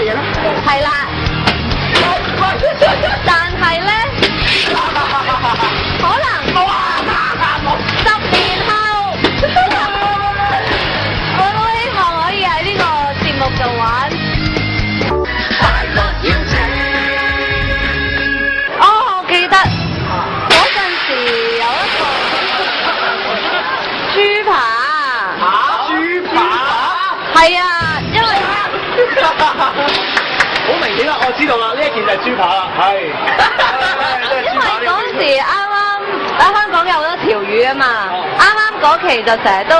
嘢咧？係啦，但係咧，可能10年後，我都希望可以喺呢個節目度玩。我記得嗰陣時有一個豬扒。豬扒？係啊，因為好明顯啦，我知道啦，呢一件就係豬扒啦，係。因為嗰陣時啱啱喺香港有好多條魚啊嘛，啱啱嗰期就成日都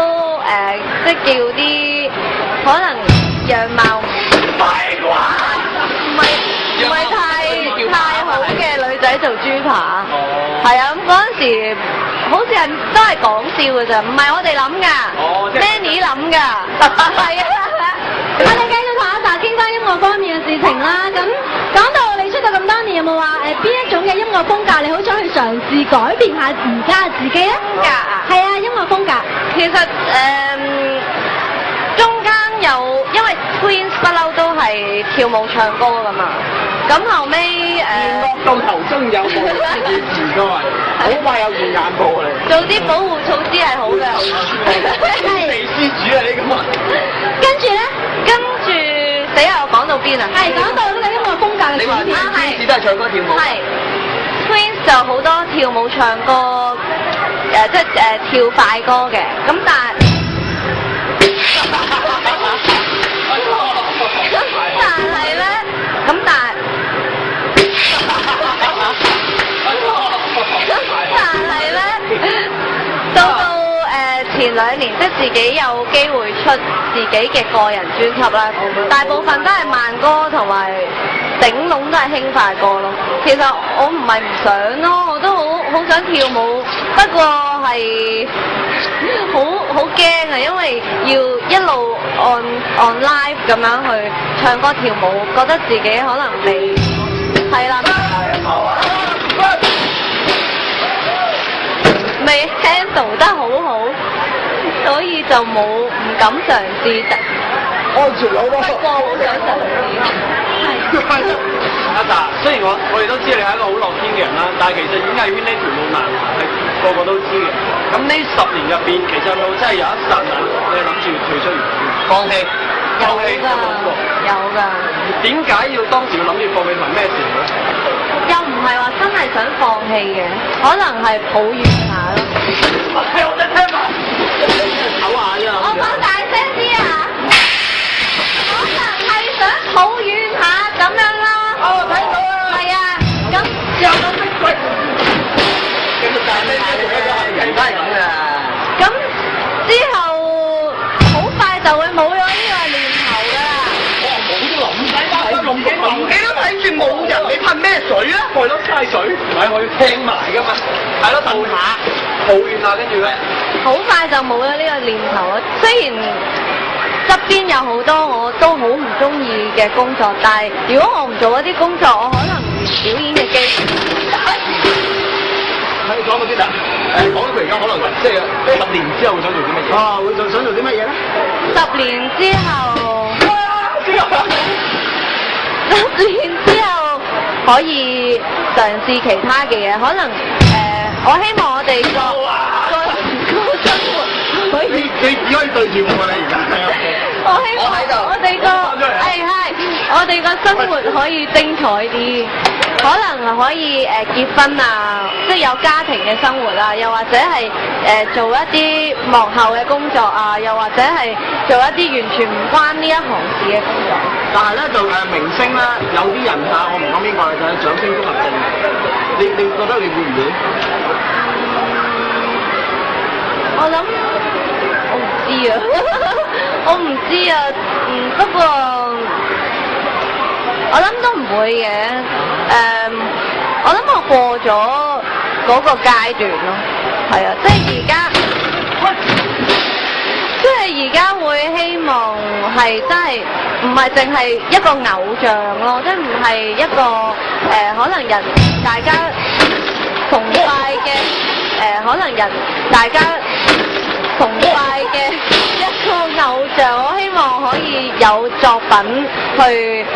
即係叫啲可能樣貌唔係太好嘅女仔做豬扒，係啊，咁嗰陣時好似係都係講笑㗎咋，唔係我哋諗㗎，Manny 諗㗎，係啊。我哋繼續同阿 Sa 傾翻音樂方面嘅事情啦。咁講到你出道咁多年，有冇話邊一種嘅音樂風格你好想去嘗試改變下而家嘅自己咧？風格啊？係啊，音樂風格。其實中間有，因為 Twins 不嬲都係跳舞唱歌㗎嘛，咁後尾樂到頭中有夢，要時代，好快有現眼報嚟。做啲保護措施係好嘅。秘書主啊，你咁啊？跟住咧？跟住死啊！我講到邊啊？係講到呢個音樂風格嘅你話轉變。Twins都係唱歌跳舞。係 Twins 就好多跳舞唱歌，即係跳快歌嘅，咁但係咧，咁但係咧，到前2年，即係自己有機會出自己嘅個人專輯啦，大部分都係慢歌同埋頂籠都係輕快歌咯。其實我唔係唔想咯，我都好想跳舞，不過係好驚啊，因為要一路on live 咁樣去唱歌跳舞，覺得自己可能未係啦，未 handle 得好好，所以就唔敢嘗試。安全好多。不過好想嘗試。阿 Sa，雖然我哋都知你係一個好樂天嘅人啦，但係其實演藝圈呢條路難行，係個個都知嘅。咁呢10年入邊，其實有冇真係有一剎那你諗住退出娛樂圈，放棄？有㗎。點解要當時要諗住放棄同埋咩事咧？又唔係話真係想放棄嘅，可能係抱怨下咯。係我真聽埋，唞下啫。我講大聲啲啊！可能係想抱怨下咁樣啦。哦，睇到啦。係啊，咁有個逼鬼。咁就係咩人都係咁嘅。咁之後好快就會冇咗呢個念頭㗎啦。唔記得睇住冇人，你噴咩水啊？係咯，嘥水。唔係，我要聽埋㗎嘛。係咯，等下，抱怨下，跟住咧。好快就冇咗呢個念頭啊！雖然側邊有好多我都好唔中意嘅工作，但係如果我唔做一啲工作，我可能連表演嘅機會。係講到邊啊？講到佢而家可能即係10年之後會想做啲乜嘢？啊，會想做啲乜嘢咧10年之後，10年之後可以嘗試其他嘅嘢，可能我希望我哋個生活可以。你只可以對住我啦，而家。我希望我哋我哋個生活可以精彩啲，可能可以結婚啊，即係有家庭嘅生活啊，又或者係做一啲幕後嘅工作啊，又或者係做一啲完全唔關呢一行事嘅工作。但係咧就明星啦，有啲人啊，我唔講邊個啦，就係掌聲綜合症。你覺得你會唔會？我諗我唔知啊，我唔知啊，不過我諗都唔會嘅，我諗我過咗嗰個階段咯，係啊，即係而家會希望係真係唔係淨係一個偶像咯，即係唔係一個可能人大家崇拜嘅可能人大家崇拜嘅一個偶像，我希望可以有作品去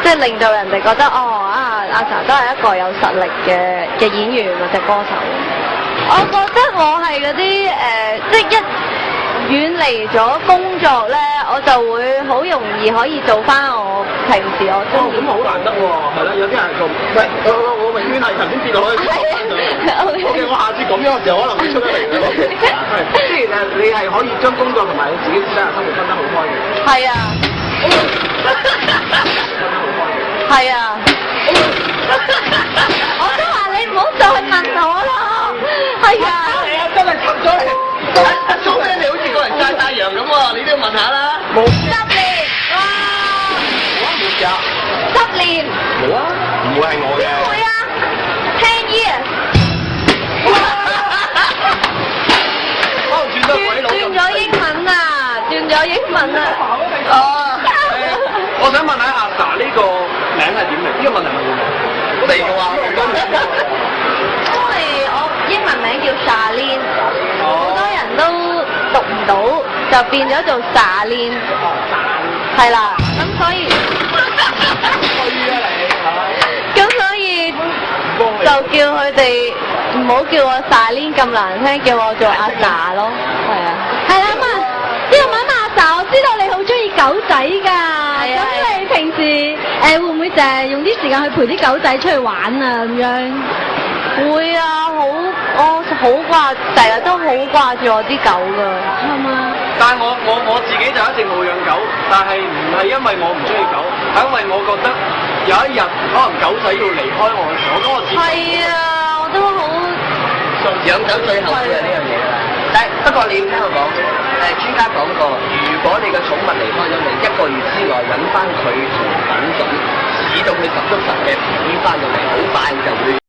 即係令到人哋覺得阿 sa 都係一個有實力嘅演員或者歌手。我覺得我係嗰啲即係一遠離咗工作咧，我就會好容易可以做翻我平時我中意。咁好難得喎，係啦，有啲人做，唔係我永遠係頭先跌落去。OK， 我下次咁樣嘅時候可能會出得嚟嘅。即係你係可以將工作同埋你自己私人生活分得好開嘅。係啊。係啊。我都話你唔好再問我啦。係啊。係啊，真係插咗嚟。做咩你好似個人曬太陽咁喎？你都要問下啦。冇。10年，哇！冇啊，冇事啊。10年。冇啊，唔會係我嘅。點會啊？10 years。可能轉咗鬼佬。轉咗英文啊！轉咗英文啊！我想問下阿 sa 呢個名係點嚟？呢個問題問我哋嘅話，我都唔知。因為我英文名叫 Charlene， 好多人都讀唔到，就變咗做 Charlene。係啦，咁所以就叫佢哋唔好叫我 Charlene 咁難聽，叫我做阿 sa 咯。係啊。係啦咁啊，呢個問阿 sa，我知道你好中意狗仔㗎。咁你平時會唔會就係用啲時間去陪啲狗仔出去玩啊咁樣？會啊，我好掛，成日都好掛住我啲狗㗎。係嘛？但係我自己就一直冇養狗，但係唔係因為我唔中意狗，係因為我覺得有一日可能狗仔要離開我嘅時候，我嗰個節目。係啊，我都好。養狗最後悔係呢樣嘢啦。但係不過你要聽我講，專家講過，如果你嘅寵物離開咗你1個月之內揾翻佢同品種，使到佢十足十嘅變翻到嚟，好快就會。